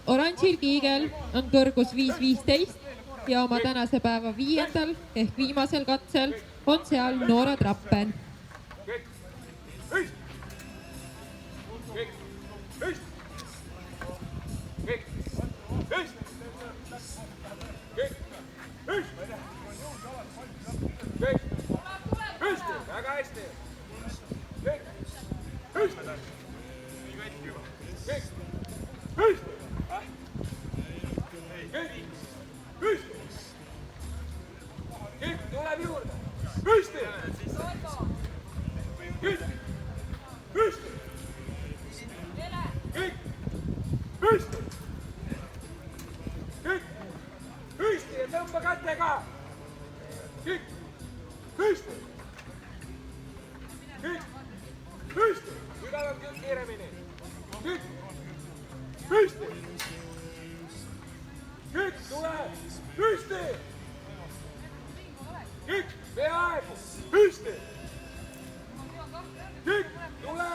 Oranžil kiigel on kõrgus 5.15 ja oma tänase päeva 5. ehk viimasel katsel on seal Noora Trappen. Väga hästi. Tuleb juurde. Püsti! Püsti! Püsti! Püsti ja tõmba kätega! Püsti! Püsti! Sügavam kiiremini! Püsti! Tule! Püsti! Peaaegu! Püsti! Tule!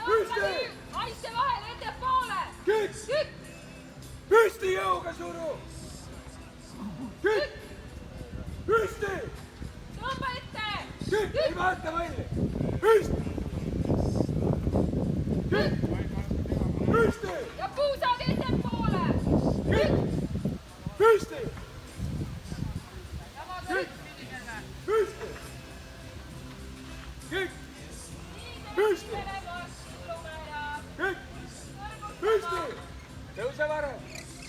Püsti! Aisse vahele, ette poole! Püsti jõuga suru! Püsti! Tõmba ette! Ei vaata valli! Püsti! Püsti! Ja puusad ette poole! Püsti! Püsti! Püsti! Püsti! Tõuse varem!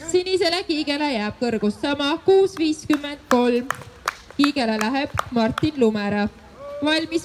Sinisele kiigele jääb kõrgus sama 6.53. Kiigele läheb Martin Lumera. Valmis